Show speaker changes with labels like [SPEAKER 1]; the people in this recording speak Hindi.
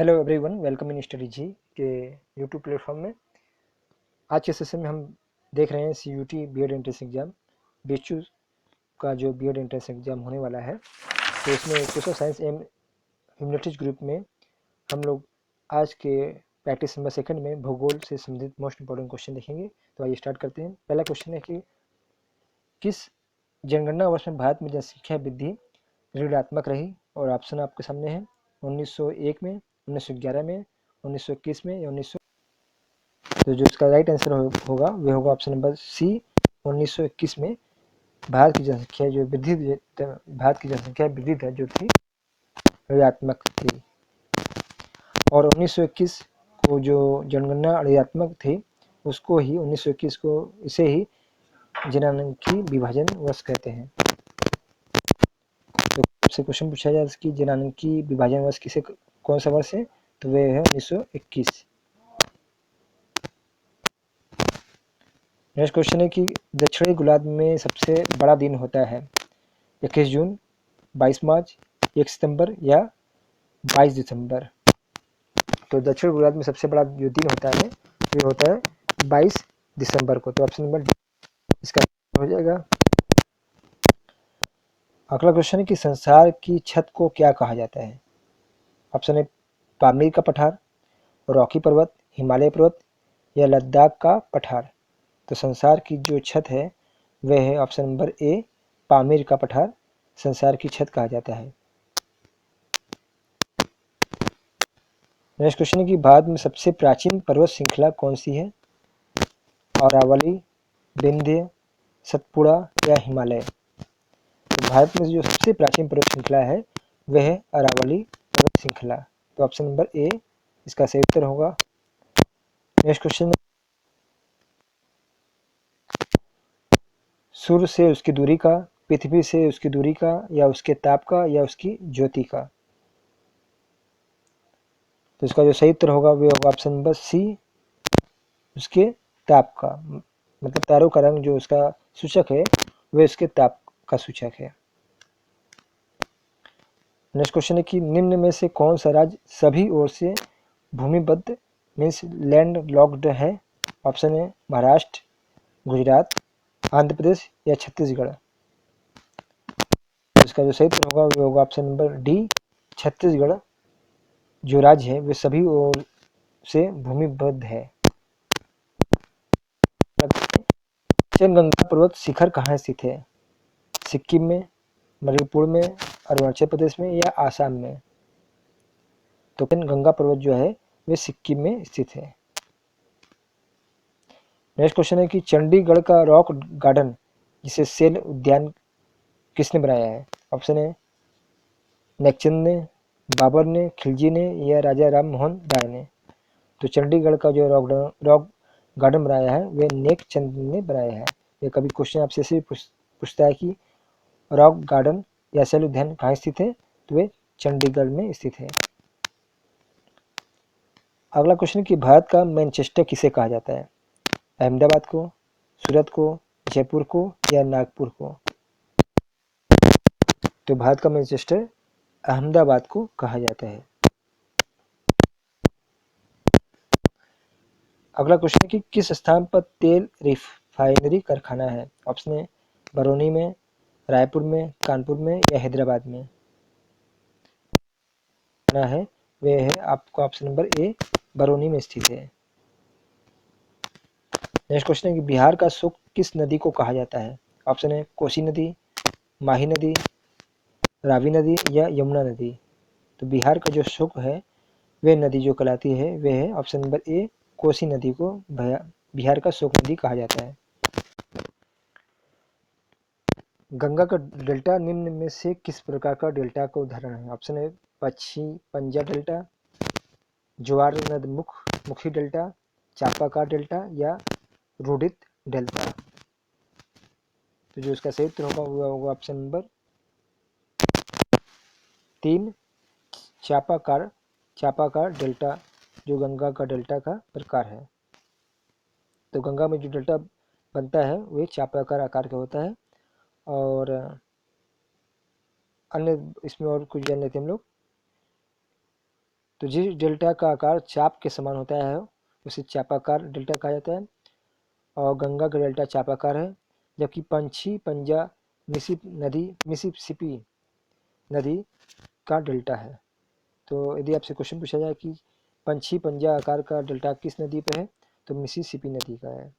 [SPEAKER 1] Hello everyone, welcome in study ji के यूट्यूब प्लेटफॉर्म में। आज के सेशन में हम देख रहे हैं CUT B Ed entrance exam BHU का जो बी.एड एंट्रेंस एग्ज़ाम होने वाला है। तो इसमें सोशल साइंस एवं ह्यूमैनिटीज ग्रुप में हम लोग आज के प्रैक्टिस नंबर 2 में भूगोल से संबंधित मोस्ट इंपॉर्टेंट क्वेश्चन देखेंगे। तो आइए स्टार्ट करते हैं। पहला क्वेश्चन है कि किस जनगणना वर्ष में भारत में जनसंख्या वृद्धि ऋणात्मक रही? और ऑप्शन आपके सामने है 1901 में, 1911 में, 1921 में या 19। तो जो इसका राइट आंसर होगा वह होगा ऑप्शन नंबर सी 1921 में। भारत की जनसंख्या वृद्धि दर जो थी ऋणात्मक थी। और 1921 को जो जनगणना ऋणात्मक थी उसको ही 1921 को इसे ही जनांकी विभाजन वर्ष कहते हैं। तो आपसे क्वेश्चन पूछा जाए कि जनांकी विभाजन वर्ष किसे कौन सा वर्ष है, तो वह है 1921। नेक्स्ट क्वेश्चन है कि दक्षिणी गोलार्ध में सबसे बड़ा दिन होता है 21 जून, 22 मार्च, 1 सितंबर या 22 दिसंबर। तो दक्षिण गोलार्ध में सबसे बड़ा जो दिन होता है वो होता है 22 दिसंबर को। तो ऑप्शन नंबर इसका हो जाएगा। अगला क्वेश्चन है कि संसार की छत को क्या कहा जाता है? ऑप्शन है पामीर का पठार, रॉकी पर्वत, हिमालय पर्वत या लद्दाख का पठार। तो संसार की जो छत है वह है ऑप्शन नंबर ए पामीर का पठार संसार की छत कहा जाता है। नेक्स्ट क्वेश्चन है कि भारत में सबसे प्राचीन पर्वत श्रृंखला कौन सी है? अरावली, विंध्य, सतपुड़ा या हिमालय। तो भारत में जो सबसे प्राचीन पर्वत श्रृंखला है वह है अरावली पर्वत श्रृंखला। तो ऑप्शन नंबर ए इसका सही उत्तर होगा। नेक्स्ट क्वेश्चन, सूर्य से उसकी दूरी का, पृथ्वी से उसकी दूरी का या उसके ताप का या उसकी ज्योति का। तो इसका जो सही उत्तर होगा वह होगा ऑप्शन नंबर सी उसके ताप का। मतलब तारों का रंग जो उसका सूचक है वह उसके ताप का सूचक है। नेक्स्ट क्वेश्चन है कि निम्न में से कौन सा राज्य सभी ओर से भूमिबद्ध मीन्स लैंड लॉक्ड है? ऑप्शन है महाराष्ट्र, गुजरात, आंध्र प्रदेश या छत्तीसगढ़। इसका जो सही उत्तर होगा वो होगा ऑप्शन नंबर डी छत्तीसगढ़ जो राज्य है वे सभी ओर से भूमिबद्ध है। गंगा पर्वत शिखर कहाँ स्थित है? सिक्किम में, मणिपुर में, अरुणाचल प्रदेश में या आसाम में। तो गंगा पर्वत जो है वे सिक्किम में स्थित है। नेक्स्ट क्वेश्चन है कि चंडीगढ़ का रॉक गार्डन जिसे सेल उद्यान किसने बनाया है? ऑप्शन है नेकचंद ने, बाबर ने, खिलजी ने या राजा राम मोहन राय ने। तो चंडीगढ़ का जो रॉक गार्डन बनाया है वे नेकचंद ने बनाया है। ये कभी क्वेश्चन आपसे ऐसे पूछता है कि रॉक गार्डन या सेल उद्यान कहाँ स्थित है, तो वे चंडीगढ़ में स्थित है। अगला क्वेश्चन कि भारत का मैनचेस्टर किसे कहा जाता है? अहमदाबाद को, सूरत को, जयपुर को या नागपुर को। तो भारत का मैनचेस्टर अहमदाबाद को कहा जाता है। अगला क्वेश्चन है कि किस स्थान पर तेल रिफाइनरी कारखाना है? ऑप्शन है बरौनी में, रायपुर में, कानपुर में या हैदराबाद में। है वह है आपका ऑप्शन नंबर ए बरौनी में स्थित है। नेक्स्ट क्वेश्चन है कि बिहार का शुक किस नदी को कहा जाता है? ऑप्शन है कोसी नदी, माही नदी, रावी नदी या यमुना नदी। तो बिहार का जो शुक है वह नदी जो कहलाती है वह है ऑप्शन नंबर ए कोसी नदी को बिहार का शुक नदी कहा जाता है। गंगा का डेल्टा निम्न में से किस प्रकार का डेल्टा का उदाहरण है? ऑप्शन है पश्चिमी पंजा डेल्टा, ज्वार नद मुखी डेल्टा, चापाकार डेल्टा या रूडित डेल्टा। तो जो इसका सही उत्तर होगा वो होगा ऑप्शन नंबर 3 चापाकार डेल्टा जो गंगा का डेल्टा का प्रकार है। तो गंगा में जो डेल्टा बनता है वो एक चापाकार आकार का होता है। और अन्य इसमें और कुछ जान लेते हैं हम लोग। तो जिस डेल्टा का आकार चाप के समान होता है उसे चापाकार डेल्टा कहा जाता है, और गंगा का डेल्टा चापाकार है, जबकि पंछी पंजा मिसिसिपी नदी का डेल्टा है। तो यदि आपसे क्वेश्चन पूछा जाए कि पंछी पंजा आकार का डेल्टा किस नदी पर है, तो मिसिसिपी नदी का है।